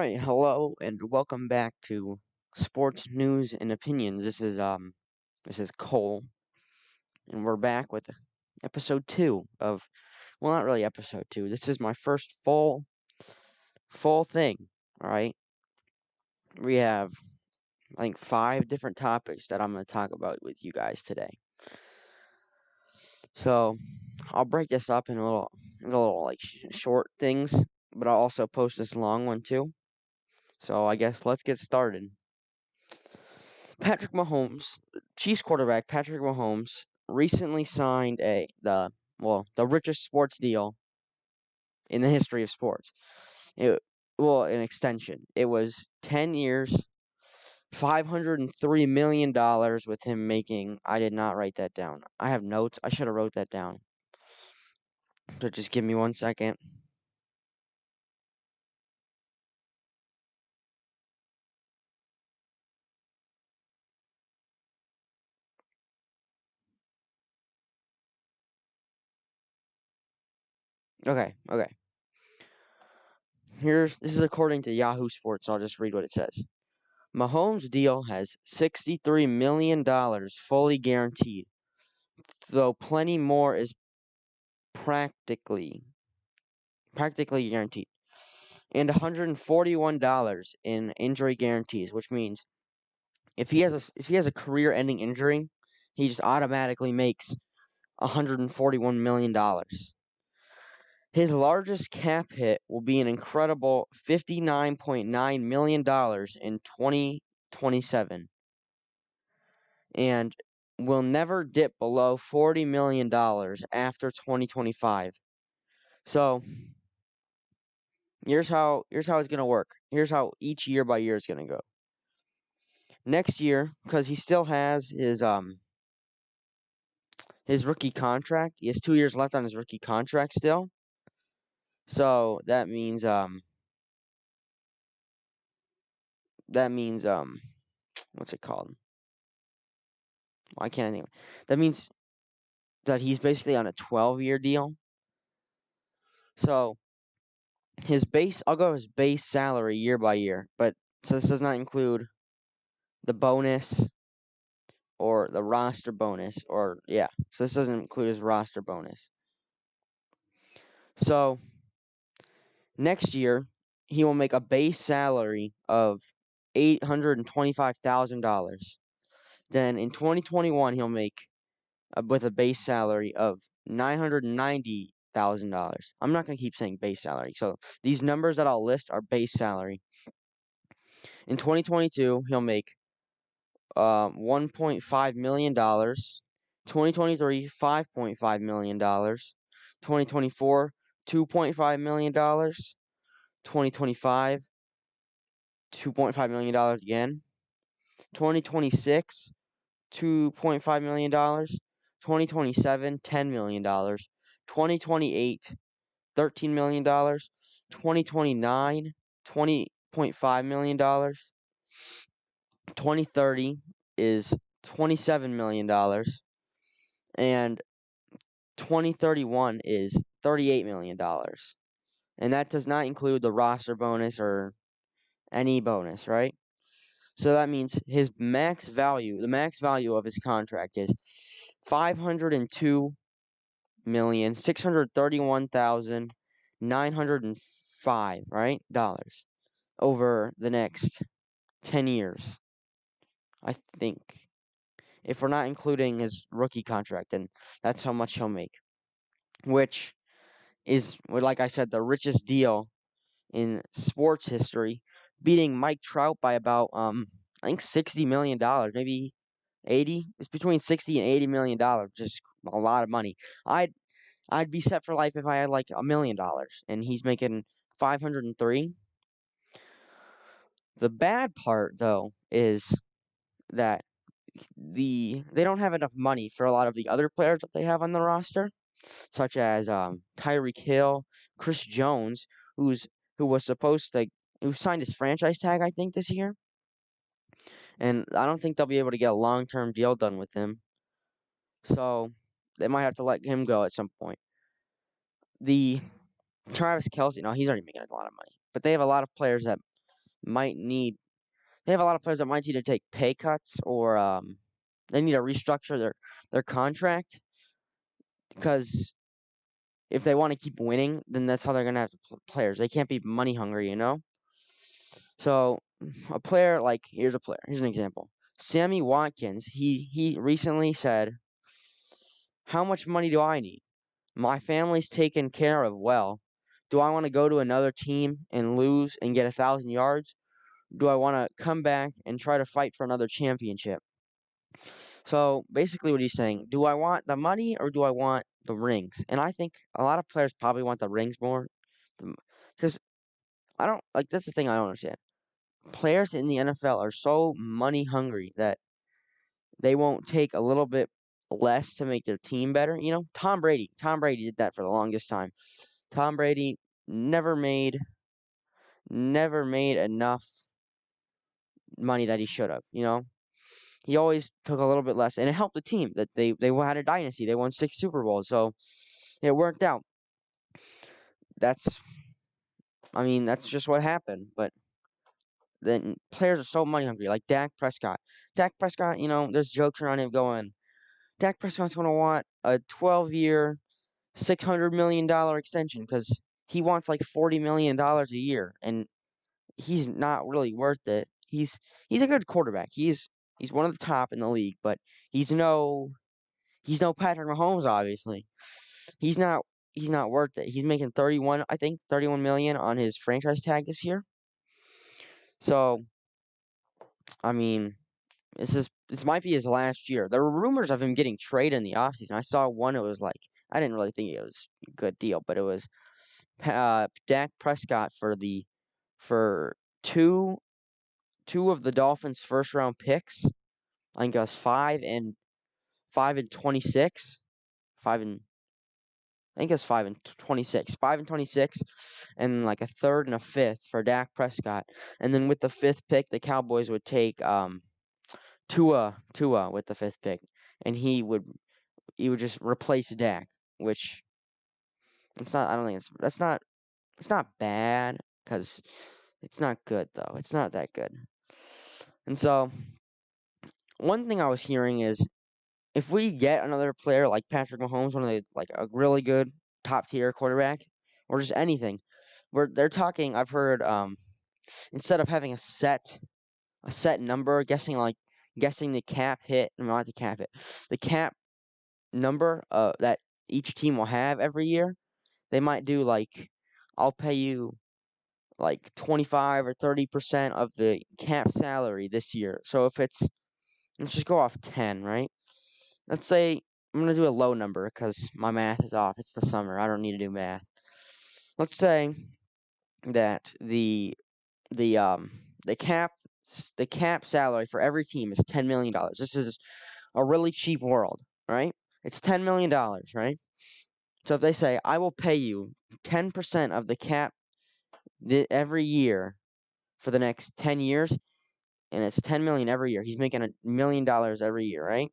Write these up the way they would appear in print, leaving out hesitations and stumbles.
right, hello and welcome back to Sports News and Opinions. This is Cole, and we're back with episode 2 of, well, not really episode 2. This is my first full thing, all right? We have I think 5 different topics that I'm going to talk about with you guys today. So, I'll break this up in a little like short things, but I'll also post this long one too. So, I guess let's get started. Patrick Mahomes, Chiefs quarterback Patrick Mahomes, recently signed the richest sports deal in the history of sports. An extension. It was 10 years, $503 million with him making. I did not write that down. I have notes. I should have wrote that down. So just give me 1 second. Okay. This is according to Yahoo Sports. So I'll just read what it says. Mahomes' deal has $63 million fully guaranteed, though plenty more is practically guaranteed, and $141 in injury guarantees, which means if he has a career-ending injury, he just automatically makes $141 million. His largest cap hit will be an incredible $59.9 million in 2027, and will never dip below $40 million after 2025. So here's how it's gonna work. Here's how each year by year is gonna go. Next year, because he still has his rookie contract. He has 2 years left on his rookie contract still. So that means what's it called? Why can't I think of it? That means that he's basically on a 12-year deal. So I'll go his base salary year by year, but so this does not include the bonus or the roster bonus, or yeah. So this doesn't include his roster bonus. So next year he will make a base salary of $825,000. Then in 2021 he'll make with a base salary of $990,000. I'm not gonna keep saying base salary. So these numbers that I'll list are base salary. In 2022 he'll make $1.5 million. 2023, $5.5 million. 2024, $2.5 million. 2025, $2.5 million again. 2026, $2.5 million. 2027, $10 million. 2028, $13 million. 2029, $20.5 million. 2030 is $27 million. And 2031 is $38 million. And that does not include the roster bonus or any bonus, right? So that means the max value of his contract is $502,631,905, right? Dollars over the next 10 years. I think. If we're not including his rookie contract, then that's how much he'll make. Which is, like I said, the richest deal in sports history, beating Mike Trout by about I think $60 million, maybe 80. It's between 60 and $80 million, just a lot of money. I'd be set for life if I had like $1 million, and he's making 503. The bad part though is that they don't have enough money for a lot of the other players that they have on the roster, such as Tyreek Hill, Chris Jones, who was supposed to who signed his franchise tag, I think, this year. And I don't think they'll be able to get a long-term deal done with him. So they might have to let him go at some point. The Travis Kelce, no, he's already making a lot of money. But they have a lot of players that might need they have a lot of players that might need to take pay cuts or they need to restructure their contract because if they want to keep winning, then that's how they're gonna have to players. They can't be money hungry, you know. So a player like here's a player. Here's an example. Sammy Watkins. He recently said, "How much money do I need? My family's taken care of well. Do I want to go to another team and lose and get 1,000 yards? Do I want to come back and try to fight for another championship?" So basically, what he's saying, do I want the money or do I want the rings? And I think a lot of players probably want the rings more, because I don't like that's the thing I don't understand. Players in the NFL are so money hungry that they won't take a little bit less to make their team better. You know, Tom Brady did that for the longest time. Tom Brady never made never made enough money that he should have. You know, he always took a little bit less, and it helped the team that they had a dynasty. They won 6 Super Bowls, so it worked out. That's I mean that's just what happened. But then players are so money hungry, like Dak Prescott. Dak Prescott, you know, there's jokes around him going, Dak Prescott's going to want a 12-year, $600 million extension because he wants like $40 million a year, and he's not really worth it. He's a good quarterback. He's one of the top in the league, but he's no he's no Patrick Mahomes. Obviously, he's not he's not worth it. He's making 31, I think 31 million on his franchise tag this year. So I mean, this might be his last year. There were rumors of him getting traded in the offseason. I saw one. It was like I didn't really think it was a good deal, but it was Dak Prescott for two of the Dolphins' first round picks. I think it was 5 and 26, 5 and I think it was 5 and 26, 5 and 26, and like a third and a fifth for Dak Prescott. And then with the fifth pick, the Cowboys would take Tua with the fifth pick, and he would just replace Dak, which it's not. I don't think it's not bad because it's not good though. It's not that good. And so one thing I was hearing is if we get another player like Patrick Mahomes, one of the like a really good top tier quarterback, or just anything, where they're talking. I've heard instead of having a set number, guessing the cap hit, no, not the cap hit, the cap number that each team will have every year. They might do like I'll pay you like 25 or 30% of the cap salary this year. So if let's just go off 10, right? Let's say I'm going to do a low number because my math is off. It's the summer. I don't need to do math. Let's say that the um the cap the cap salary for every team is $10 million. This is a really cheap world, right? It's $10 million, right? So if they say I will pay you 10% of the cap every year for the next 10 years, and it's 10 million every year. He's making $1 million every year, right?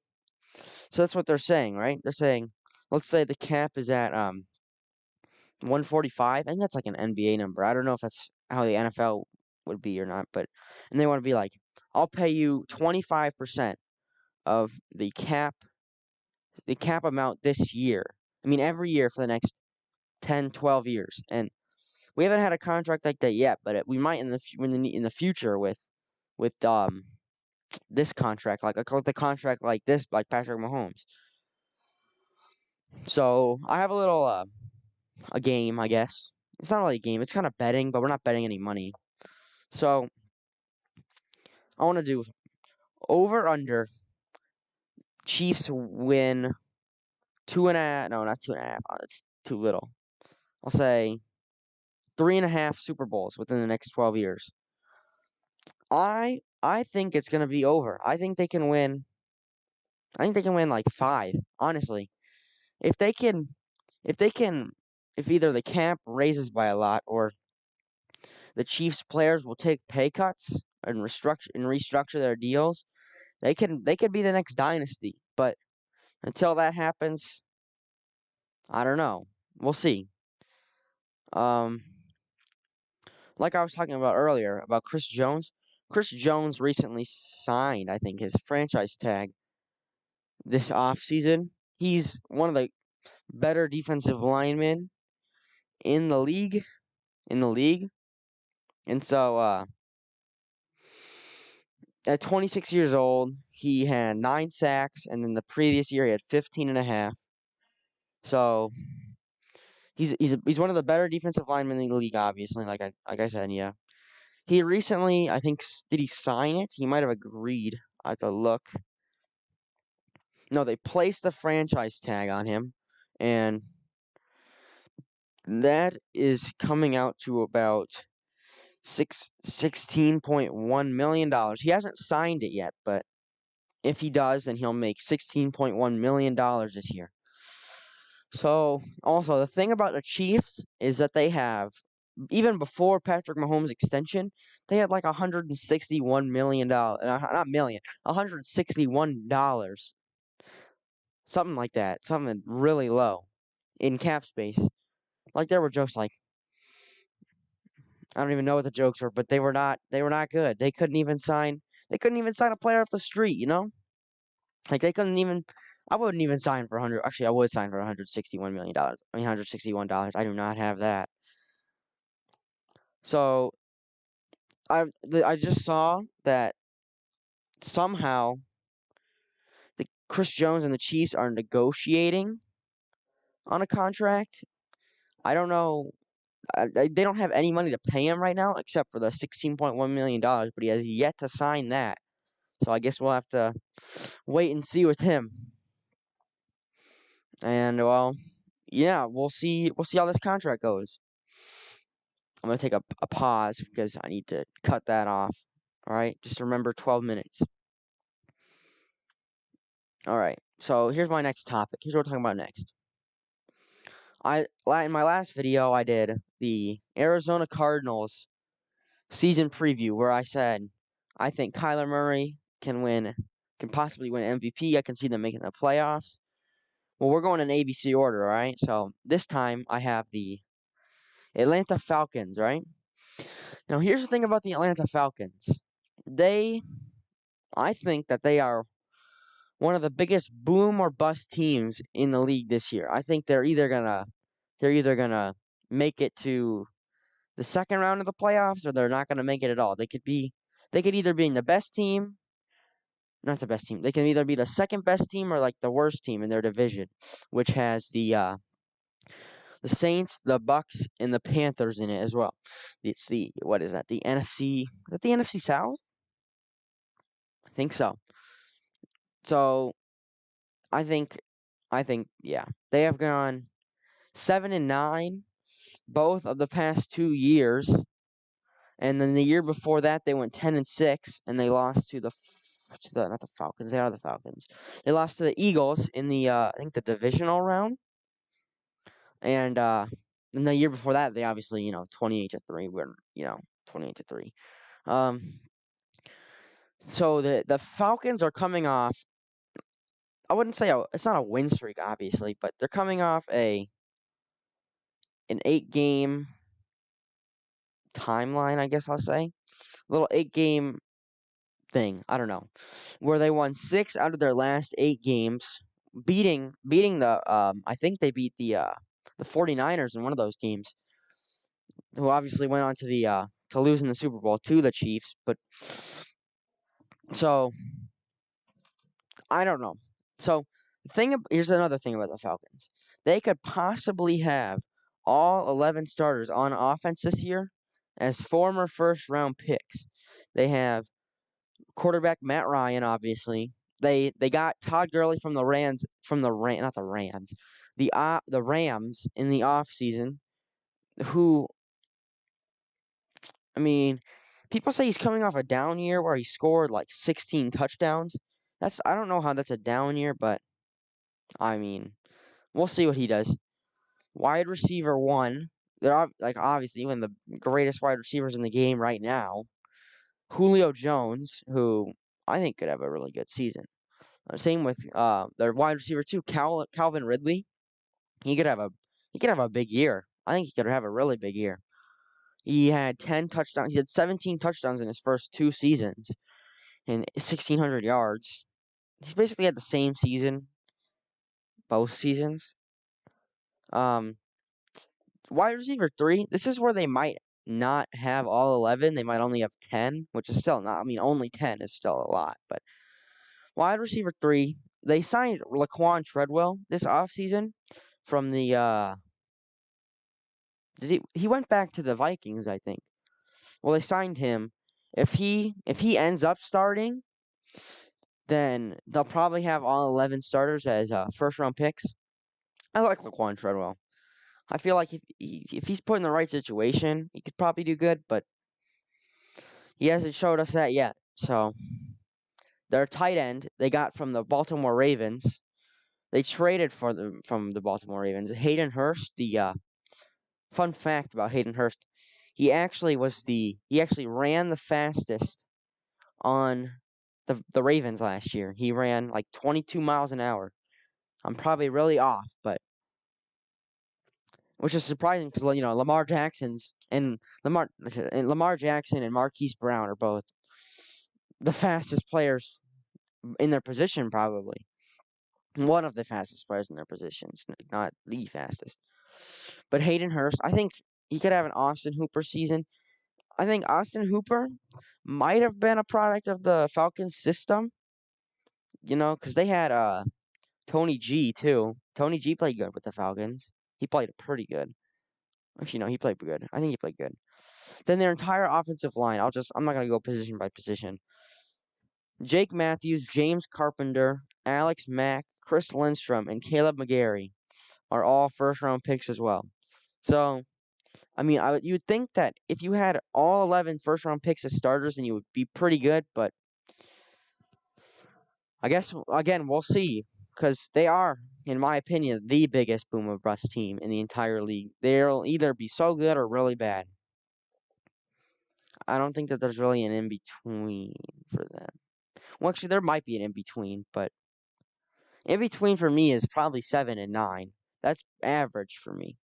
So that's what they're saying, right? They're saying, let's say the cap is at 145. I think that's like an NBA number. I don't know if that's how the NFL would be or not, but and they want to be like, I'll pay you 25% of the cap amount this year. I mean, every year for the next 10, 12 years. And we haven't had a contract like that yet, but we might in the future with this contract, like the contract like this, like Patrick Mahomes. So I have a game, I guess. It's not really a game. It's kind of betting, but we're not betting any money. So I want to do over under Chiefs win 2.5. No, not 2.5. It's too little. I'll say 3.5 Super Bowls within the next 12 years. I think it's gonna be over. I think they can win. I think they can win like 5. Honestly, if they can, if they can, if either the cap raises by a lot or the Chiefs players will take pay cuts and restructure their deals, they could be the next dynasty. But until that happens, I don't know. We'll see. Um, like I was talking about earlier about Chris Jones. Chris Jones recently signed, I think, his franchise tag this offseason. He's one of the better defensive linemen in the league. In the league. And so at 26 years old, he had 9 sacks, and then the previous year he had 15 and a half. So he's one of the better defensive linemen in the league, obviously. Like I said, yeah. He recently, I think, did he sign it? He might have agreed. I have to look. No, they placed the franchise tag on him, and that is coming out to about $16.1 million. He hasn't signed it yet, but if he does, then he'll make $16.1 million this year. So, also, the thing about the Chiefs is that they have, even before Patrick Mahomes' extension, they had like $161 million, not million, $161, something like that, something really low in cap space. Like there were jokes like, I don't even know what the jokes were, but they were not good. They couldn't even sign a player off the street, you know? Like they couldn't even. I wouldn't even sign for 100. Actually, I would sign for $161 million. I mean, $161. I do not have that. So I just saw that somehow the Chris Jones and the Chiefs are negotiating on a contract. I don't know. They don't have any money to pay him right now except for the $16.1 million, but he has yet to sign that. So I guess we'll have to wait and see with him. And well, yeah, we'll see. We'll see how this contract goes. I'm gonna take a pause because I need to cut that off. All right, just remember 12 minutes. All right, so here's my next topic. Here's what we're talking about next. In my last video, I did the Arizona Cardinals season preview where I said I think Kyler Murray can possibly win MVP. I can see them making the playoffs. Well, we're going in ABC order, all right? So this time I have the Atlanta Falcons, right? Now, here's the thing about the Atlanta Falcons. I think that they are one of the biggest boom or bust teams in the league this year. I think they're either gonna make it to the second round of the playoffs or they're not gonna make it at all. They could either be in the best team, not the best team. They can either be the second best team or like the worst team in their division, which has the Saints, the Bucks, and the Panthers in it as well. It's the what is that? The NFC? Is that the NFC South? I think so. So I think, yeah, they have gone 7-9 both of the past 2 years, and then the year before that they went 10-6, and they lost to the not the Falcons. They are the Falcons. They lost to the Eagles in the I think the divisional round, and the year before that they obviously 28-3 were 28-3. So the Falcons are coming off. I wouldn't say it's not a win streak, obviously, but they're coming off an 8-game timeline, I guess I'll say. A little 8-game thing. I don't know. Where they won 6 out of their last 8 games, beating the I think they beat the 49ers in one of those games, who obviously went on to lose in the Super Bowl to the Chiefs, but so I don't know. So here's another thing about the Falcons. They could possibly have all 11 starters on offense this year as former first round picks. They have quarterback Matt Ryan, obviously. They got Todd Gurley from the Rams, not the Rams, the Rams in the offseason, who, I mean, people say he's coming off a down year where he scored like 16 touchdowns. I don't know how that's a down year, but I mean, we'll see what he does. Wide receiver one, they're like obviously one of the greatest wide receivers in the game right now. Julio Jones, who I think could have a really good season. Same with their wide receiver too, Calvin Ridley. He could have a big year. I think he could have a really big year. He had 10 touchdowns. He had 17 touchdowns in his first 2 seasons and 1,600 yards. He's basically had the same season both seasons. Um, Wide receiver 3, this is where they might not have all 11. They might only have 10, which is still not. I mean, only 10 is still a lot. But wide receiver 3, they signed Laquan Treadwell this offseason from the. He went back to the Vikings, I think. Well, they signed him. If he ends up starting, then they'll probably have all 11 starters as first round picks. I like Laquan Treadwell. I feel like if he's put in the right situation, he could probably do good, but he hasn't showed us that yet. So their tight end they got from the Baltimore Ravens. They traded for them from the Baltimore Ravens. Hayden Hurst. The fun fact about Hayden Hurst, he actually ran the fastest on the Ravens last year. He ran like 22 miles an hour. I'm probably really off, but which is surprising because Lamar Jackson and Marquise Brown are both the fastest players in their position, probably one of the fastest players in their positions, not the fastest. But Hayden Hurst, I think he could have an Austin Hooper season. I think Austin Hooper might have been a product of the Falcons system, because they had Tony G too. Tony G played good with the Falcons. He played pretty good. Actually, no, he played good. I think he played good. Then their entire offensive line, I'm not gonna go position by position. Jake Matthews, James Carpenter, Alex Mack, Chris Lindstrom, and Caleb McGarry are all first round picks as well. So, I mean, you would think that if you had all 11 first round picks as starters, then you would be pretty good, but I guess, again, we'll see. Because they are, in my opinion, the biggest boom or bust team in the entire league. They'll either be so good or really bad. I don't think that there's really an in between for them. Well, actually, there might be an in between, but in between for me is probably 7 and 9. That's average for me.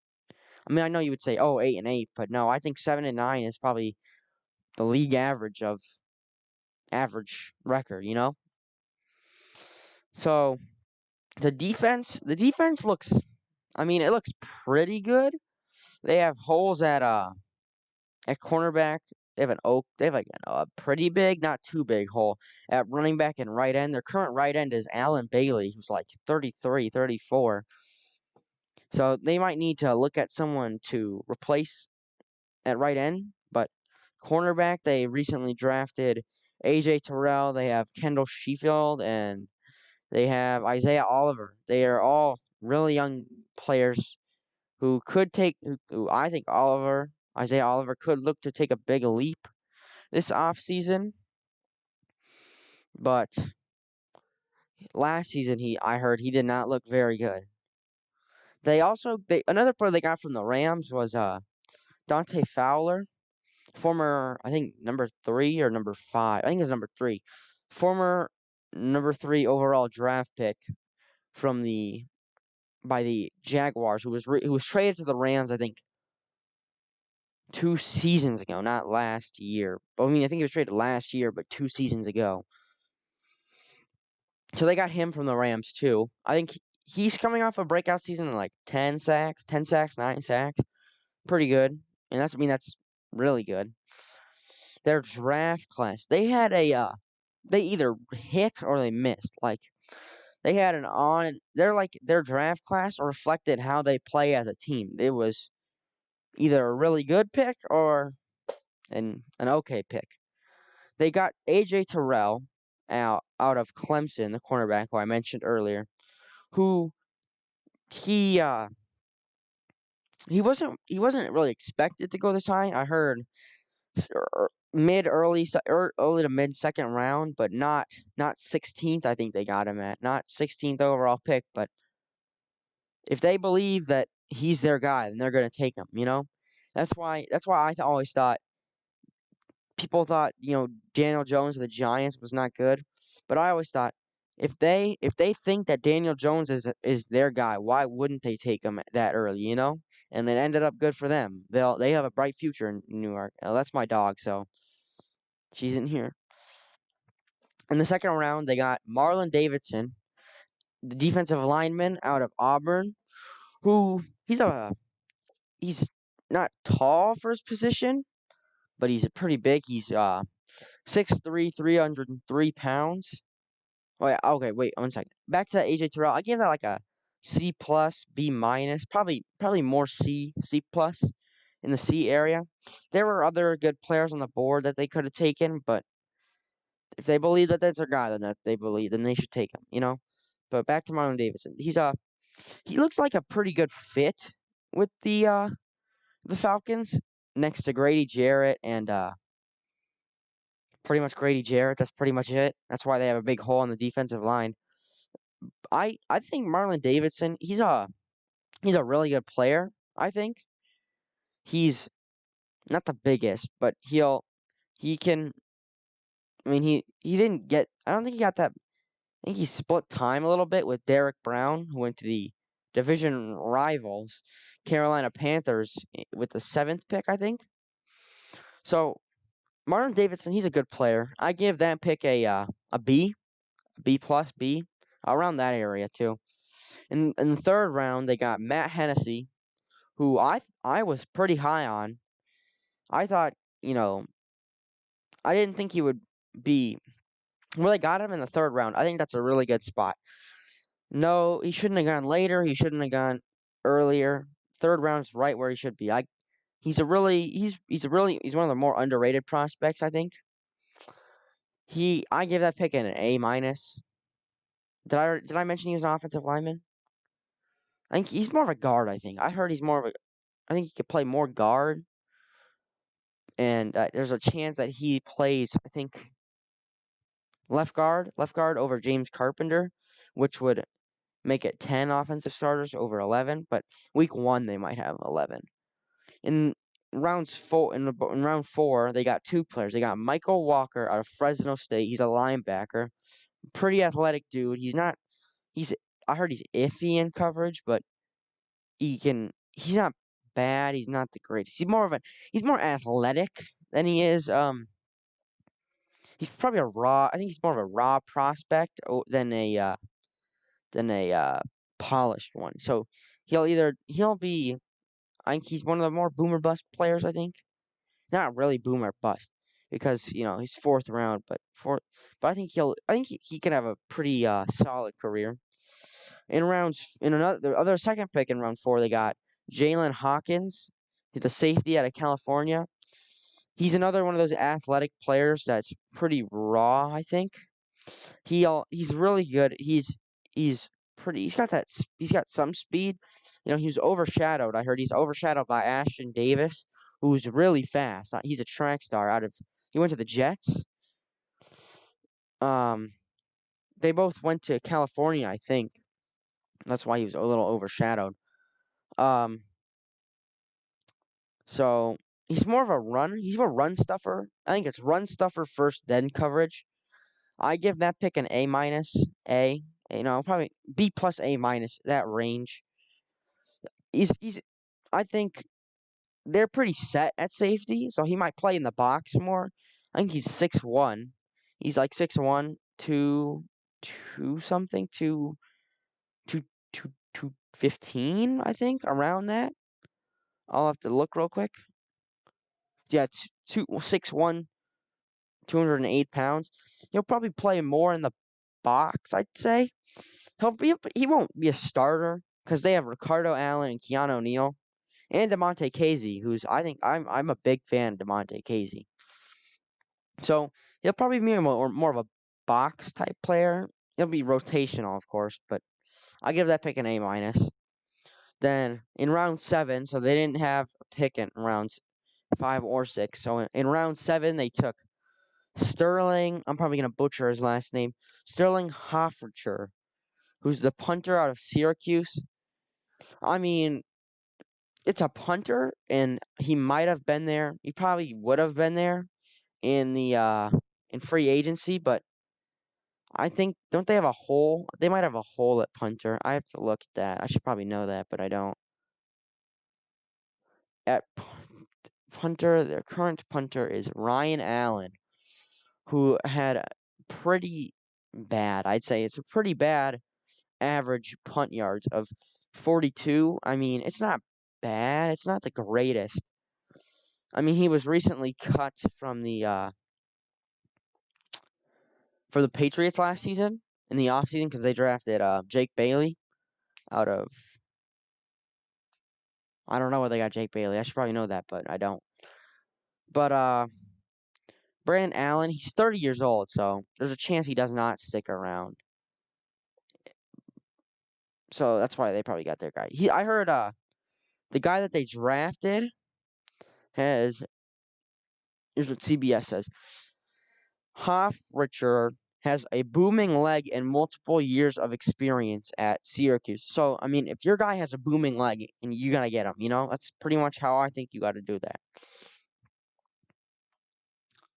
I mean, I know you would say, oh, 8 and 8, but no, I think 7 and 9 is probably the league average of average record. So the defense looks, I mean, it looks pretty good. They have holes at cornerback. They have like a pretty big, not too big hole at running back and right end. Their current right end is Alan Bailey, who's like 33, 34. So they might need to look at someone to replace at right end. But cornerback, they recently drafted AJ Terrell. They have Kendall Sheffield and they have Isaiah Oliver. They are all really young players who could who I think Isaiah Oliver could look to take a big leap this offseason. But last season I heard he did not look very good. Another player they got from the Rams was Dante Fowler, former, I think, number 3 or number 5. I think it's number 3. Former number 3 overall draft pick from by the Jaguars, who was traded to the Rams, I think, 2 seasons ago, not last year. I mean, I think he was traded last year, but 2 seasons ago. So they got him from the Rams too. I think he's coming off a breakout season in like 10 sacks, 9 sacks. Pretty good. And that's really good. Their draft class, they either hit or they missed. Like they had their draft class reflected how they play as a team. It was either a really good pick or an okay pick. They got AJ Terrell out of Clemson, the cornerback who I mentioned earlier, who he he wasn't really expected to go this high. I heard early to mid second round, but not 16th. I think they got him at not 16th overall pick. But if they believe that he's their guy, then they're going to take him. That's why always thought people thought Daniel Jones of the Giants was not good, but I always thought if they think that Daniel Jones is their guy, why wouldn't they take him that early? And it ended up good for them. They have a bright future in New York. That's my dog, so she's in here. In the second round, they got Marlon Davidson, the defensive lineman out of Auburn, who he's not tall for his position, but he's pretty big. He's 6'3", 303 pounds. Oh yeah, okay, wait 1 second. Back to that AJ Terrell. I give that like a C plus, B minus, probably more C plus in the C area. There were other good players on the board that they could have taken, but if they believe that that's their guy, then they should take him. But back to Marlon Davidson. He looks like a pretty good fit with the Falcons next to Grady Jarrett and pretty much Grady Jarrett. That's pretty much it. That's why they have a big hole in the defensive line. I think Marlon Davidson, he's a really good player. I think he's not the biggest, but he can. I mean, he didn't get. I don't think he got that. I think he split time a little bit with Derek Brown, who went to the division rivals, Carolina Panthers, with the seventh pick, I think. So Marlon Davidson, he's a good player. I give that pick a B plus, B, around that area too. In the third round, they got Matt Hennessy, who I was pretty high on. I thought, you know, I didn't think he would be. Well, they got him in the third round. I think that's a really good spot. No, he shouldn't have gone later. He shouldn't have gone earlier. Third round's right where he should be. He's one of the more underrated prospects, I think. I gave that pick an A minus. Did I mention he was an offensive lineman? I think he's more of a guard. I think I heard he's more of a. I think he could play more guard, and there's a chance that he plays. I think left guard over James Carpenter, which would make it 10 offensive starters over 11. But week one they might have 11. In in round four, they got two players. They got Michael Walker out of Fresno State. He's a linebacker, pretty athletic dude. He's not. He's. I heard he's iffy in coverage, but he can. He's not bad. He's not the greatest. He's more athletic than he is. He's probably a raw. I think he's more of a raw prospect than a polished one. So he'll be. I think he's one of the more boomer bust players. I think not really boomer bust because he's fourth round, but I think he can have a pretty solid career. In another the other second pick in round four, they got Jalen Hawkins, the safety out of California. He's another one of those athletic players that's pretty raw. I think he's really good. He's pretty. He's got some speed. He was overshadowed. I heard he's overshadowed by Ashton Davis, who's really fast. He's a track star he went to the Jets. Um, they both went to California, I think. That's why he was a little overshadowed. Um, so he's more of a run. He's a run stuffer. I think it's run stuffer first, then coverage. I give that pick an A minus, A. Probably B plus A minus, that range. He's. I think they're pretty set at safety, so he might play in the box more. I think he's 6'1". He's like 6'1", 2 something, 215, I think, around that. I'll have to look real quick. Yeah, 6'1", 208 pounds. He'll probably play more in the box, I'd say. He won't be a starter because they have Ricardo Allen and Keanu Neal and DeMonte Casey, who's I'm a big fan of DeMonte Casey. So he'll probably be more of a box type player. He'll be rotational, of course, but I give that pick an A minus. Then in round 7, so they didn't have a pick in rounds 5 or 6. So in round 7, they took Sterling. I'm probably gonna butcher his last name. Sterling Hoffercher, who's the punter out of Syracuse. I mean, it's a punter, and he might have been there. He probably would have been there in free agency, but I think don't they have a hole? They might have a hole at punter. I have to look at that. I should probably know that, but I don't. At punter, their current punter is Ryan Allen, who had a pretty bad, I'd say it's a pretty bad average punt yards of 42. I mean, it's not bad. It's not the greatest. I mean, he was recently cut from the for the Patriots last season in the offseason because they drafted Jake Bailey out of I don't know where they got Jake Bailey. I should probably know that, but I don't. But Brandon Allen, he's 30 years old, so there's a chance he does not stick around. So that's why they probably got their guy. I heard the guy that they drafted has here's what CBS says. Hoff Richard has a booming leg and multiple years of experience at Syracuse. So, I mean, if your guy has a booming leg and you got to get him, that's pretty much how I think you got to do that.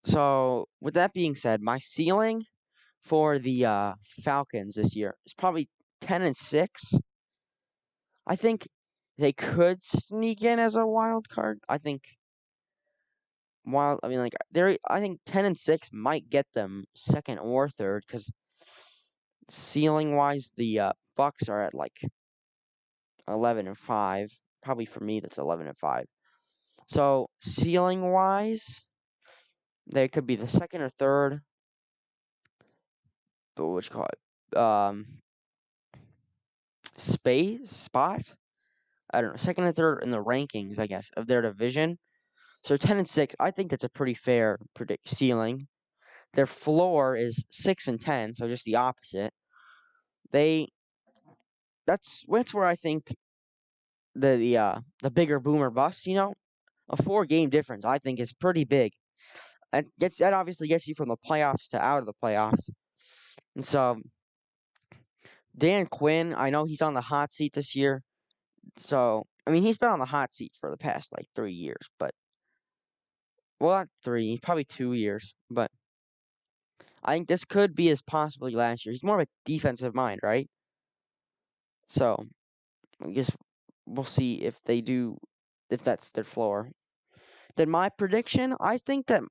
So, with that being said, my ceiling for the Falcons this year is probably 10-6. I think they could sneak in as a wild card. I think I think 10-6 might get them second or third because ceiling wise, the Bucks are at like 11-5. Probably for me, that's 11-5. So ceiling wise, they could be the second or third. But what you call it? Space spot. I don't know. Second or third in the rankings, I guess, of their division. So 10-6, I think that's a pretty fair ceiling. Their floor is 6-10, so just the opposite. They that's where I think the bigger boomer bust. A 4-game difference I think is pretty big. That obviously gets you from the playoffs to out of the playoffs. And so Dan Quinn, I know he's on the hot seat this year. So I mean he's been on the hot seat for the past like 3 years, but well not 3, probably 2 years, but I think this could be as possibly last year. He's more of a defensive mind, right? So I guess we'll see if that's their floor. Then my prediction, I think that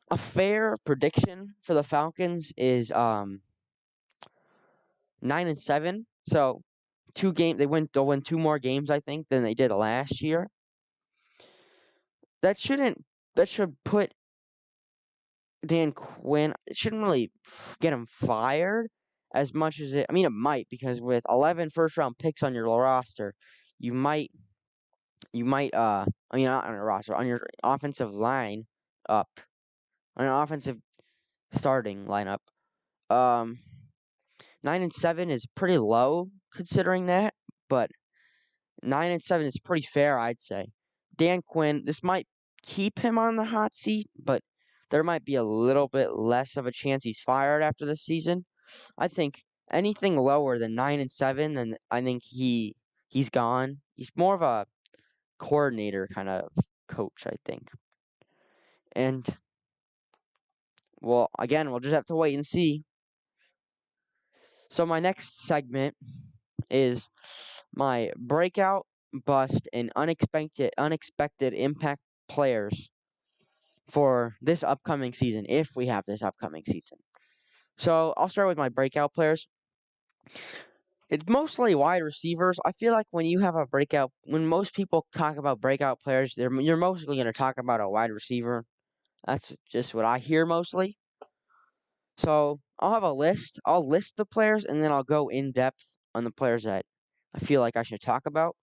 a fair prediction for the Falcons is 9-7. So they'll win 2 more games, I think, than they did last year. That should put Dan Quinn. It shouldn't really get him fired as much as it. I mean, it might because with 11 first-round picks on your roster, you might I mean not on your roster on your offensive line up on your offensive starting lineup. Um, 9-7 is pretty low considering that, but 9-7 is pretty fair, I'd say. Dan Quinn, this might keep him on the hot seat, but there might be a little bit less of a chance he's fired after this season. I think anything lower than 9-7, then I think he's gone. He's more of a coordinator kind of coach, I think. And well, again, we'll just have to wait and see. So my next segment is my breakout, bust, and unexpected impact players for this upcoming season, if we have this upcoming season. So I'll start with my breakout players. It's mostly wide receivers. I feel like when most people talk about breakout players, you're mostly going to talk about a wide receiver. That's just what I hear mostly. So I'll have a list. I'll list the players and then I'll go in depth on the players that I feel like I should talk about.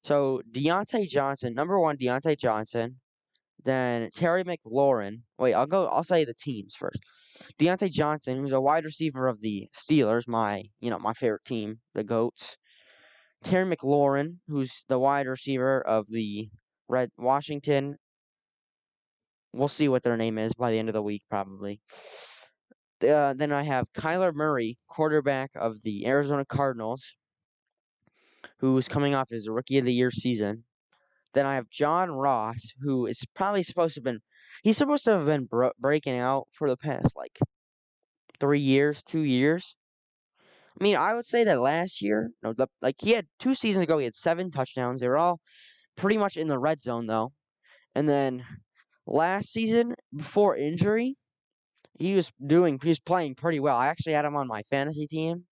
So Deontay Johnson, number one, Deontay Johnson. Then Terry McLaurin. Wait, I'll say the teams first. Deontay Johnson, who's a wide receiver of the Steelers, my favorite team, the Goats. Terry McLaurin, who's the wide receiver of the Red Washington. We'll see what their name is by the end of the week, probably. Then I have Kyler Murray, quarterback of the Arizona Cardinals, who's coming off his Rookie of the Year season. Then I have John Ross, who is probably he's supposed to have been breaking out for the past 3 years, 2 years. I mean, I would say that last year, no, like he had 2 seasons ago, he had 7 touchdowns. They were all pretty much in the red zone though. And then last season, before injury, he was playing pretty well. I actually had him on my fantasy team,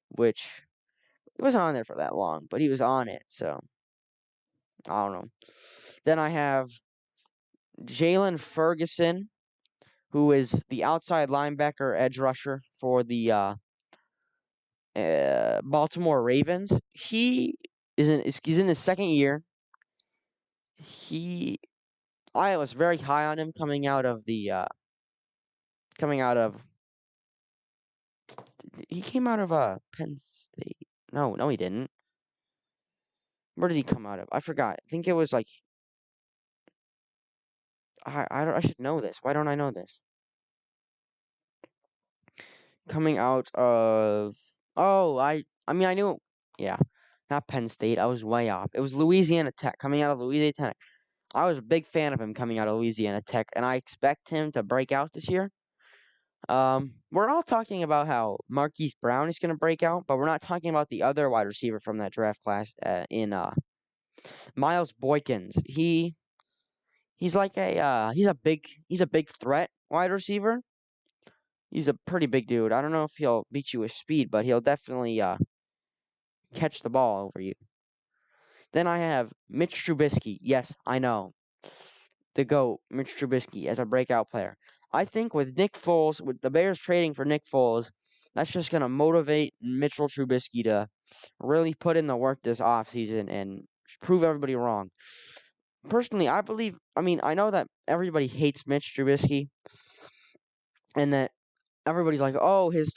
which he wasn't on there for that long, but he was on it. So I don't know. Then I have Jalen Ferguson, who is the outside linebacker edge rusher for the Baltimore Ravens. He's in his second year. He I was very high on him coming out of he came out of Penn State. No, he didn't. Where did he come out of? I forgot. I think it was like I should know this. Why don't I know this? Coming out of I mean I knew, yeah, not Penn State. I was way off. It was Louisiana Tech. Coming out of Louisiana Tech. I was a big fan of him coming out of Louisiana Tech, and I expect him to break out this year. We're all talking about how Marquise Brown is going to break out, but we're not talking about the other wide receiver from that draft class in Miles Boykins. He's like he's a big threat wide receiver. He's a pretty big dude. I don't know if he'll beat you with speed, but he'll definitely catch the ball over you. Then I have Mitch Trubisky. Yes, I know. The GOAT, Mitch Trubisky, as a breakout player. I think with Nick Foles, with the Bears trading for Nick Foles, that's just going to motivate Mitchell Trubisky to really put in the work this offseason and prove everybody wrong. Personally, I mean, I know that everybody hates Mitch Trubisky and that everybody's like, oh, his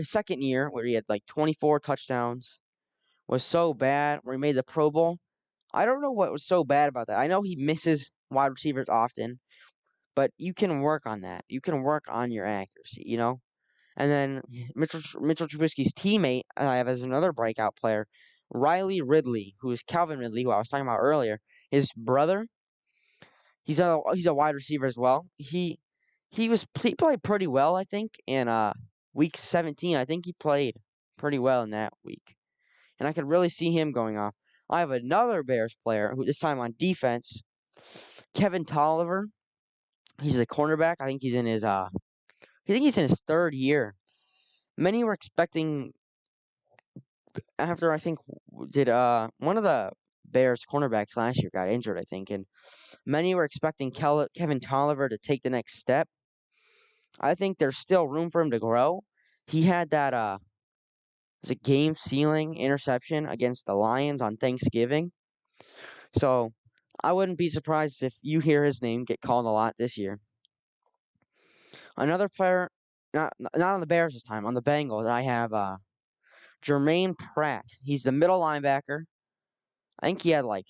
second year, where he had like 24 touchdowns, was so bad, where he made the Pro Bowl. I don't know what was so bad about that. I know he misses wide receivers often, but you can work on that. You can work on your accuracy, you know? And then Mitchell Trubisky's teammate, I have as another breakout player, Riley Ridley, who is Calvin Ridley, who I was talking about earlier. His brother, he's a wide receiver as well. He played pretty well, I think, in week 17. I think he played pretty well in that week. And I could really see him going off. I have another Bears player who this time on defense, Kevin Tolliver. He's a cornerback. I think he's in his third year. Many were expecting after I think did one of the Bears cornerbacks last year got injured, I think, and many were expecting Kevin Tolliver to take the next step. I think there's still room for him to grow. He had that was a game sealing interception against the Lions on Thanksgiving. So I wouldn't be surprised if you hear his name get called a lot this year. Another player, not on the Bears this time, on the Bengals, I have Jermaine Pratt. He's the middle linebacker. I think he had like,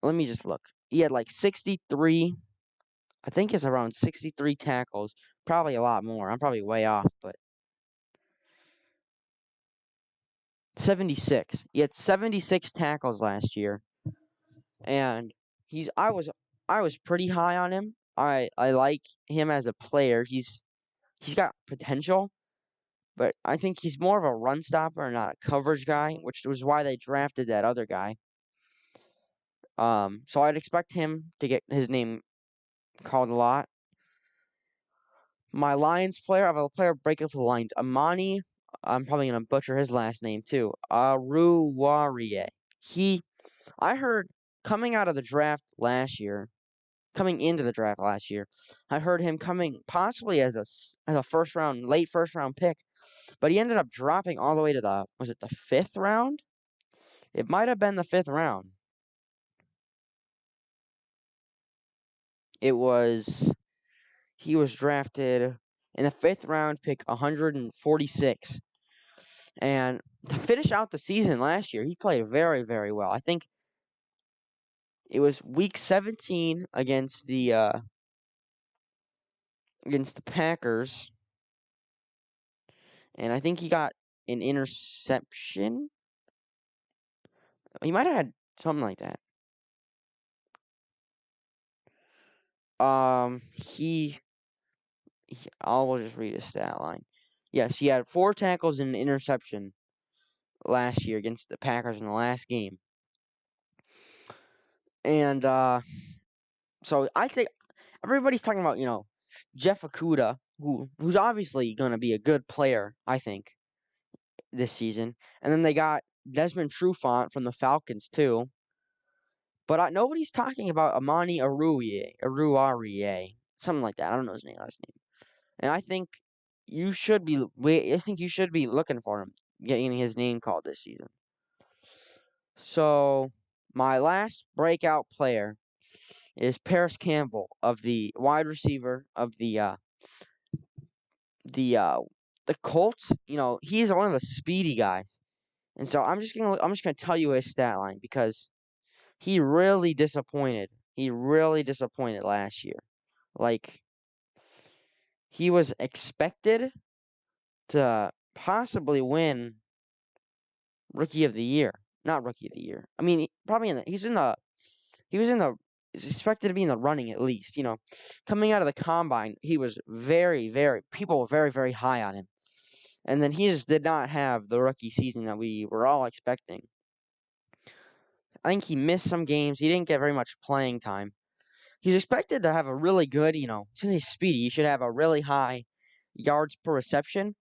let me just look. He had like 63, I think it's around 63 tackles. Probably a lot more. I'm probably way off, but 76. He had 76 tackles last year. And he's I was pretty high on him. I like him as a player. He's got potential, but I think he's more of a run stopper and not a coverage guy, which was why they drafted that other guy. So I'd expect him to get his name called a lot. My Lions player, I have a player breaking for the Lions. Amani, I'm probably gonna butcher his last name too. Aruwarie. I heard coming out of the draft last year, coming into the draft last year, I heard him coming possibly as a late first round pick, but he ended up dropping all the way to was it the fifth round? It might have been the fifth round. It was He was drafted in the fifth round, pick 146. And to finish out the season last year, he played very, very well. I think it was week 17 against the Packers, and I think he got an interception. He might have had something like that. Um, he I will just read his stat line. Yes, he had 4 tackles and an interception last year against the Packers in the last game. And so I think everybody's talking about, Jeff Okuda, who's obviously going to be a good player, I think, this season. And then they got Desmond Trufant from the Falcons too. But nobody's talking about Amani Aruarie, something like that. I don't know his last name. And I think I think you should be looking for him, getting his name called this season. So my last breakout player is Paris Campbell of the wide receiver of the uh the Colts. He's one of the speedy guys. And so I'm just gonna tell you his stat line because he really disappointed. He really disappointed last year. Like he was expected to possibly win Rookie of the Year. Not Rookie of the Year. I mean, probably he was in the he's expected to be in the running at least. Coming out of the combine, he was people were very, very high on him. And then he just did not have the rookie season that we were all expecting. I think he missed some games. He didn't get very much playing time. He's expected to have a really good, since he's speedy, he should have a really high yards per reception.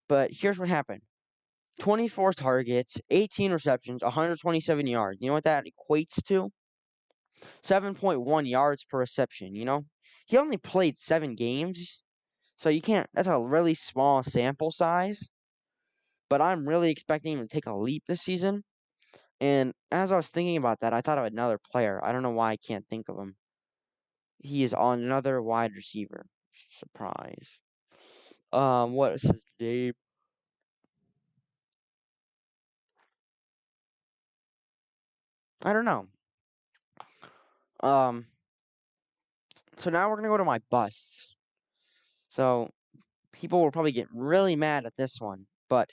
But here's what happened. 24 targets, 18 receptions, 127 yards. You know what that equates to? 7.1 yards per reception, He only played 7 games, so that's a really small sample size. But I'm really expecting him to take a leap this season. And as I was thinking about that, I thought of another player. I don't know why I can't think of him. He is on another wide receiver. Surprise. What is his name? I don't know. Um, so now we're gonna go to my busts. So people will probably get really mad at this one, but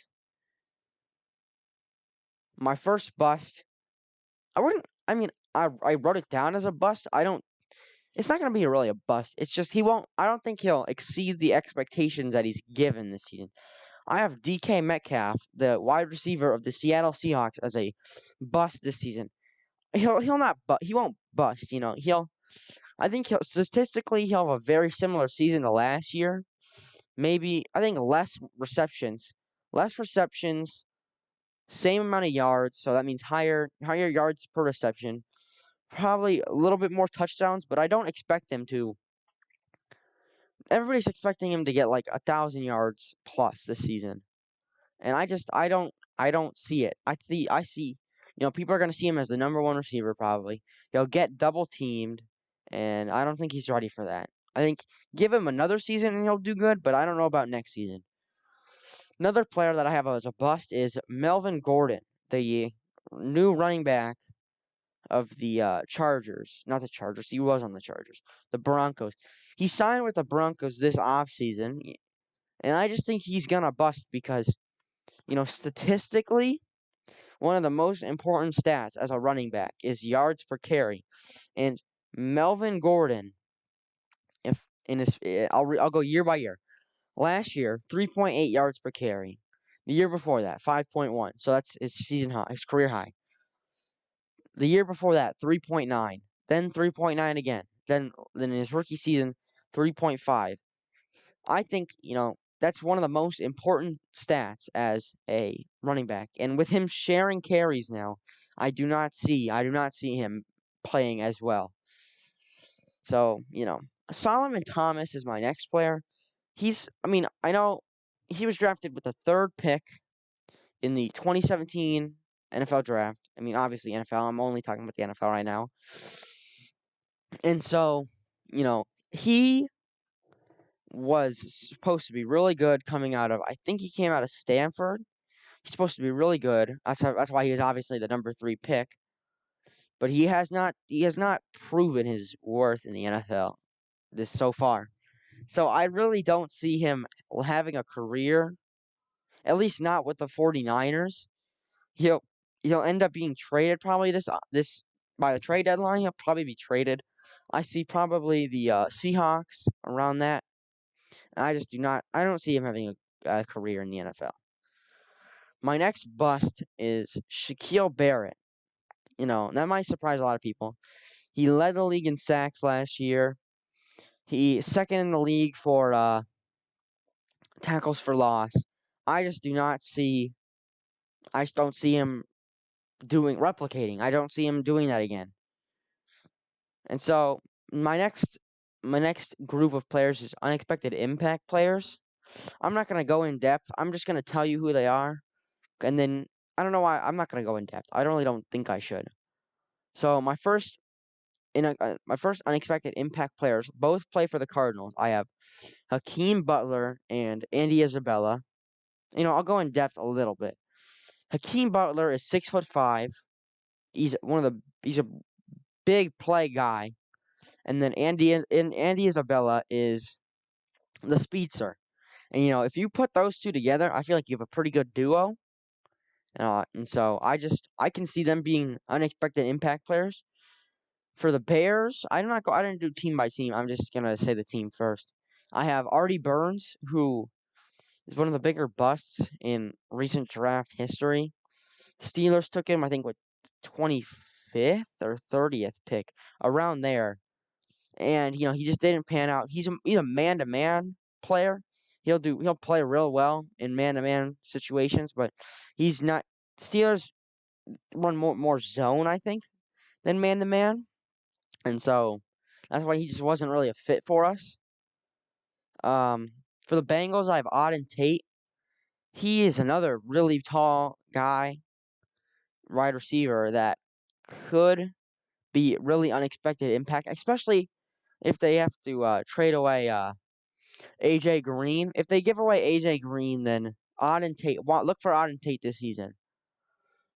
my first bust, I wouldn't. I mean, I wrote it down as a bust. I don't. It's not gonna be really a bust. It's just he won't. I don't think he'll exceed the expectations that he's given this season. I have DK Metcalf, the wide receiver of the Seattle Seahawks, as a bust this season. He'll not but he won't bust. I think he'll have a very similar season to last year. Maybe I think less receptions, same amount of yards. So that means higher yards per reception. Probably a little bit more touchdowns, but I don't expect him to. Everybody's expecting him to get like 1,000 yards plus this season, and I don't see it. I see, people are gonna see him as the number one receiver probably. He'll get double teamed, and I don't think he's ready for that. I think give him another season and he'll do good, but I don't know about next season. Another player that I have as a bust is Melvin Gordon, the new running back of the Chargers. Not the Chargers, he was on the Chargers. The Broncos. He signed with the Broncos this offseason, and I just think he's gonna bust because, statistically, one of the most important stats as a running back is yards per carry. And Melvin Gordon, if in his, I'll go year by year. Last year, 3.8 yards per carry. The year before that, 5.1. So that's his season high, his career high. The year before that, 3.9. Then 3.9 again. Then in his rookie season, 3.5. I think, that's one of the most important stats as a running back. And with him sharing carries now, I do not see him playing as well. So, Solomon Thomas is my next player. I know he was drafted with the 3rd pick in the 2017 NFL draft. I mean, obviously NFL. I'm only talking about the NFL right now. And so, he was supposed to be really good coming out of. I think he came out of Stanford. He's supposed to be really good. That's why he was obviously the number 3 pick. But he has not proven his worth in the NFL this so far. So I really don't see him having a career, at least not with the 49ers. He'll he'll end up being traded probably this by the trade deadline. He'll probably be traded. I see probably the Seahawks around that. I just do not. I don't see him having career in the NFL. My next bust is Shaquille Barrett. That might surprise a lot of people. He led the league in sacks last year. He second in the league for tackles for loss. I just do not see. I just don't see him replicating. I don't see him doing that again. And so my next group of players is unexpected impact players. I'm not gonna go in depth. I'm just gonna tell you who they are, and then I don't know why I'm not gonna go in depth. I really don't think I should. So my first unexpected impact players both play for the Cardinals. I have Hakeem Butler and Andy Isabella. I'll go in depth a little bit. Hakeem Butler is 6'5". He's a big play guy, and then Andy Isabella is the speedster. And if you put those two together, I feel like you have a pretty good duo. And so I can see them being unexpected impact players. For the Bears, I didn't do team by team. I'm just gonna say the team first. I have Artie Burns, who is one of the bigger busts in recent draft history. Steelers took him, I think, with 25th or 30th pick, around there. And he just didn't pan out. He's a man-to-man player. He'll play real well in man-to-man situations, but he's not. Steelers run more zone, I think, than man-to-man, and so that's why he just wasn't really a fit for us. Um, for the Bengals, I have Auden Tate. He is another really tall guy, wide receiver that could be really unexpected impact, especially if they have to trade away AJ Green. If they give away AJ Green, then Auden Tate. Look for Auden Tate this season.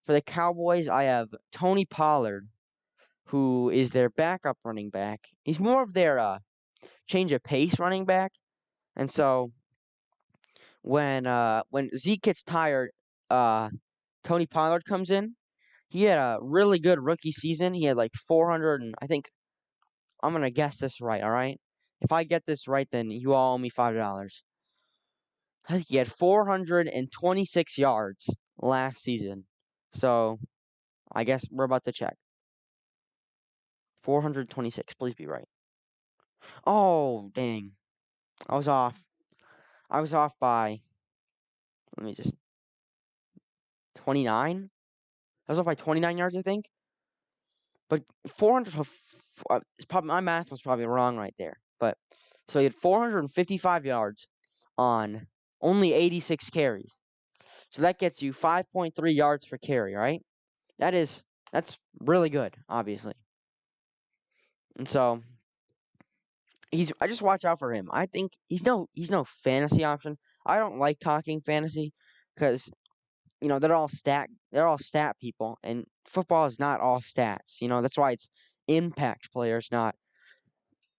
For the Cowboys, I have Tony Pollard, who is their backup running back. He's more of their change of pace running back, and so when Zeke gets tired, uh, Tony Pollard comes in. He had a really good rookie season. He had like 400, and I think I'm gonna guess this right. All right, if I get this right, then you all owe me $5. I think he had 426 yards last season. So I guess we're about to check. 426. Please be right. Oh, dang. I was off. I was off by, let me just, 29? I was off by 29 yards, I think. But 400, it's probably, my math was probably wrong right there. But, so he had 455 yards on only 86 carries. So that gets you 5.3 yards per carry, right? That's really good, obviously. And so I just watch out for him. I think he's no fantasy option. I don't like talking fantasy because they're all stat people, and football is not all stats. That's why it's impact players, not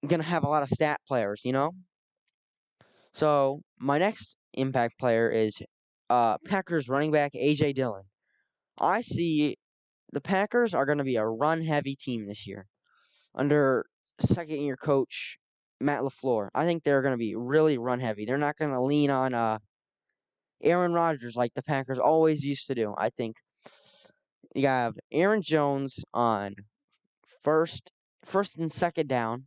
gonna have a lot of stat players. So my next impact player is Packers running back AJ Dillon. I see the Packers are gonna be a run heavy team this year under second year coach Matt LaFleur. I think they're gonna be really run heavy. They're not gonna lean on Aaron Rodgers like the Packers always used to do. I think you have Aaron Jones on first and second down,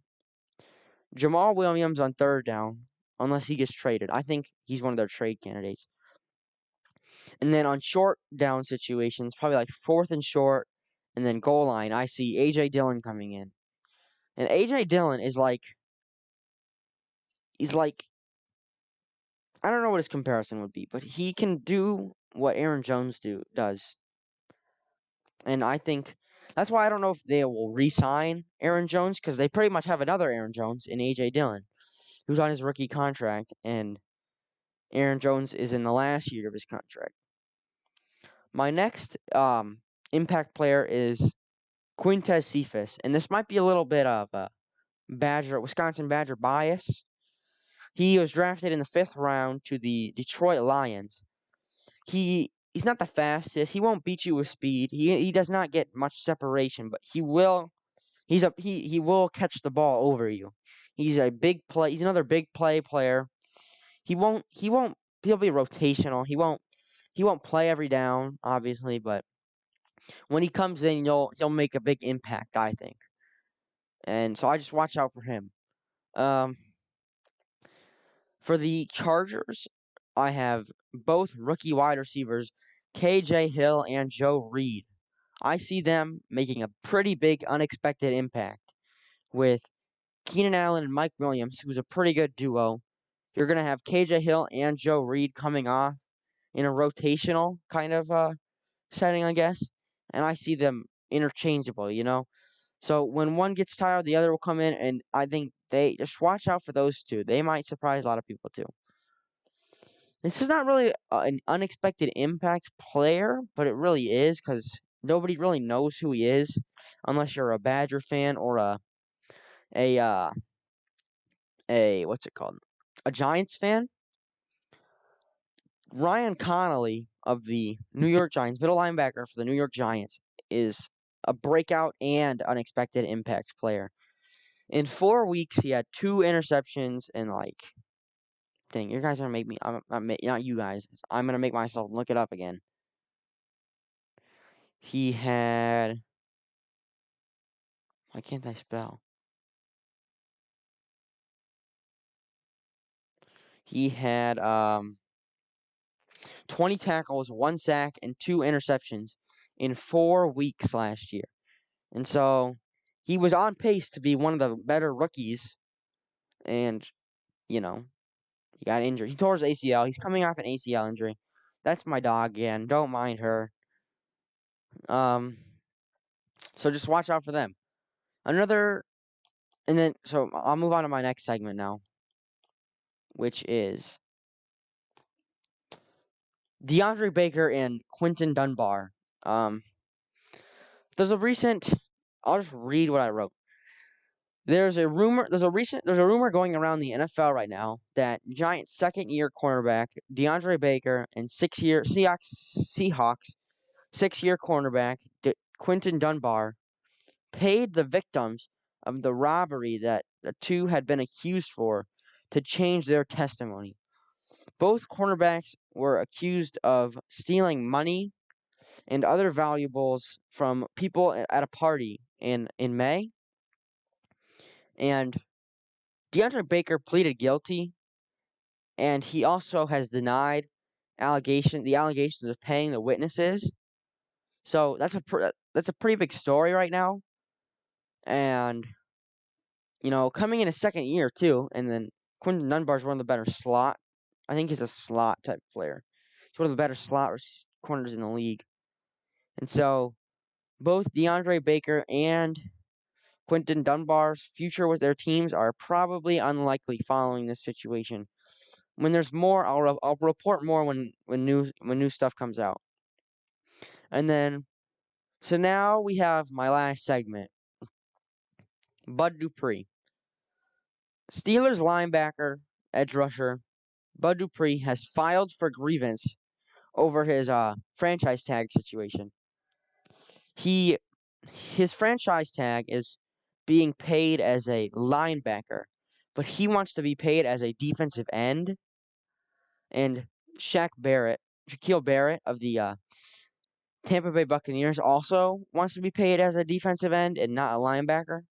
Jamal Williams on third down, unless he gets traded. I think he's one of their trade candidates. And then on short down situations, probably like fourth and short, and then goal line, I see AJ Dillon coming in. And AJ Dillon he's like, I don't know what his comparison would be, but he can do what Aaron Jones does. And I think that's why I don't know if they will re-sign Aaron Jones, because they pretty much have another Aaron Jones in AJ Dillon, who's on his rookie contract, and Aaron Jones is in the last year of his contract. My next impact player is Quintez Cephas, and this might be a little bit of a Wisconsin Badger bias. He was drafted in the 5th round to the Detroit Lions. He's not the fastest. He won't beat you with speed. He does not get much separation, but he will he will catch the ball over you. He's a big play. He's another big play player. He won't he'll be rotational. He won't play every down, obviously, but when he comes in, he'll make a big impact, I think. And so I just watch out for him. Um, for the Chargers, I have both rookie wide receivers, KJ Hill and Joe Reed. I see them making a pretty big unexpected impact with Keenan Allen and Mike Williams, who's a pretty good duo. You're going to have KJ Hill and Joe Reed coming off in a rotational kind of setting, I guess. And I see them interchangeable. So when one gets tired, the other will come in, and I think they just watch out for those two. They might surprise a lot of people too. This is not really an unexpected impact player, but it really is because nobody really knows who he is unless you're a Badger fan or a what's it called? A Giants fan. Ryan Connolly of the New York Giants, middle linebacker for the New York Giants, is a breakout and unexpected impact player. In 4 weeks, he had 2 interceptions and dang, you guys are gonna make me. Not you guys. I'm gonna make myself look it up again. He had. Why can't I spell? He had 20 tackles, 1 sack, and 2 interceptions in 4 weeks last year. And so he was on pace to be one of the better rookies. And, he got injured. He tore his ACL. He's coming off an ACL injury. That's my dog again. Don't mind her. So just watch out for them. So I'll move on to my next segment now, which is DeAndre Baker and Quinton Dunbar. There's a recent. I'll just read what I wrote. There's a rumor. There's a rumor going around the NFL right now that Giants' second-year cornerback DeAndre Baker and Seahawks 6-year cornerback Quinton Dunbar paid the victims of the robbery that the two had been accused for to change their testimony. Both cornerbacks were accused of stealing money and other valuables from people at a party in May. And DeAndre Baker pleaded guilty, and he also has denied the allegations of paying the witnesses. So that's a pretty big story right now. And coming in a second year too, and then Quinton Dunbar is one of the better slot. I think he's a slot type player. He's one of the better corners in the league. And so both DeAndre Baker and Quinton Dunbar's future with their teams are probably unlikely following this situation. When there's more, I'll report more when new stuff comes out. And then, so now we have my last segment, Bud Dupree, Steelers linebacker, edge rusher. Bud Dupree has filed for grievance over his franchise tag situation. His franchise tag is being paid as a linebacker, but he wants to be paid as a defensive end. And Shaquille Barrett of the Tampa Bay Buccaneers also wants to be paid as a defensive end and not a linebacker.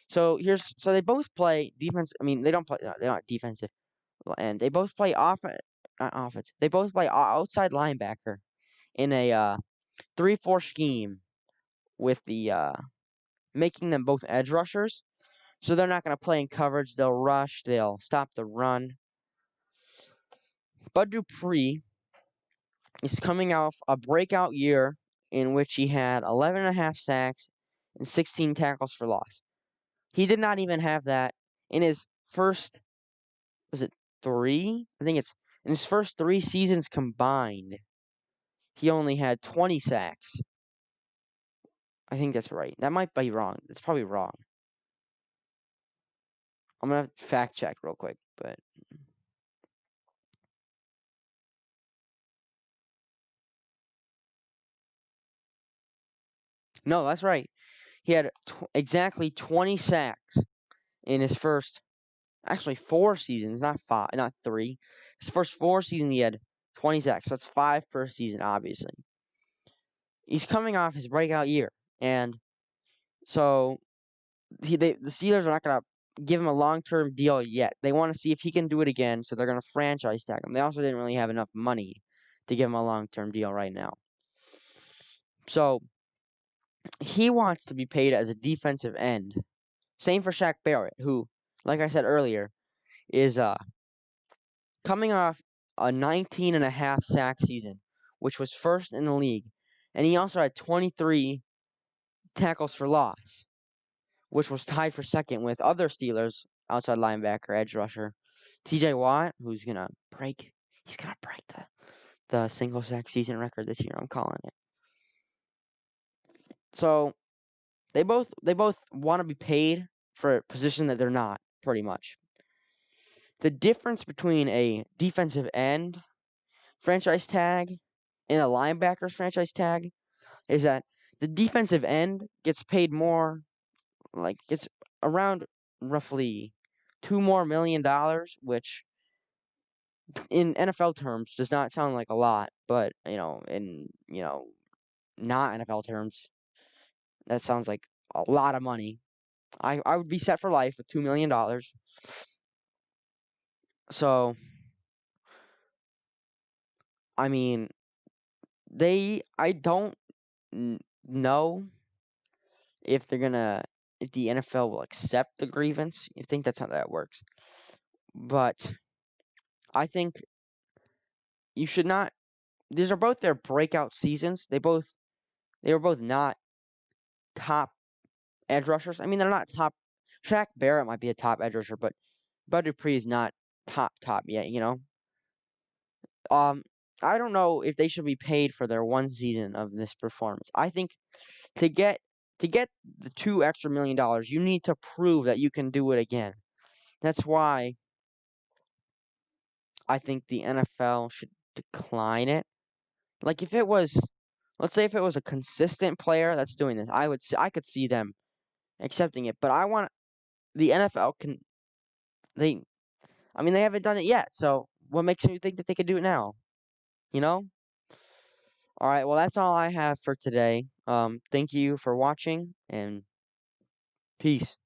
So they both play defense. I mean, they don't play. They're not defensive, and they both play not offense. They both play outside linebacker in a 3-4 scheme with the making them both edge rushers. So they're not going to play in coverage. They'll rush. They'll stop the run. Bud Dupree is coming off a breakout year in which he had 11.5 sacks and 16 tackles for loss. He did not even have that in his first, was it 3? I think it's in his first 3 seasons combined. He only had 20 sacks. I think that's right. That might be wrong. That's probably wrong. I'm going to fact check real quick, but no, that's right. He had exactly 20 sacks in his first, actually 4 seasons, not 5, not 3. His first 4 seasons, he had 20 sacks. That's 5 per season, obviously. He's coming off his breakout year, and so the Steelers are not going to give him a long-term deal yet. They want to see if he can do it again, so they're going to franchise tag him. They also didn't really have enough money to give him a long-term deal right now. So he wants to be paid as a defensive end. Same for Shaq Barrett, who, like I said earlier, is coming off a 19 and a half sack season, which was first in the league. And he also had 23 tackles for loss, which was tied for second with other Steelers outside linebacker, edge rusher, TJ Watt, he's gonna break the single sack season record this year. I'm calling it. So they both want to be paid for a position that they're not, pretty much. The difference between a defensive end franchise tag and a linebacker's franchise tag is that the defensive end gets paid more, like gets around roughly $2 more million, which in NFL terms does not sound like a lot, but in not NFL terms, that sounds like a lot of money. I would be set for life with $2 million. So I mean, I don't know if if the NFL will accept the grievance. I think that's how that works. But I think you should not. These are both their breakout seasons. They were both not top edge rushers. I mean, they're not top. Shaq Barrett might be a top edge rusher, but Bud Dupree is not top yet. Um, I don't know if they should be paid for their one season of this performance. I think to get the $2 extra million, you need to prove that you can do it again. That's why I think the NFL should decline it. Like if it was, let's say if it was a consistent player that's doing this, I could see them accepting it. But I want the NFL can they I mean they haven't done it yet. So what makes you think that they could do it now? You know? All right, well that's all I have for today. Thank you for watching and peace.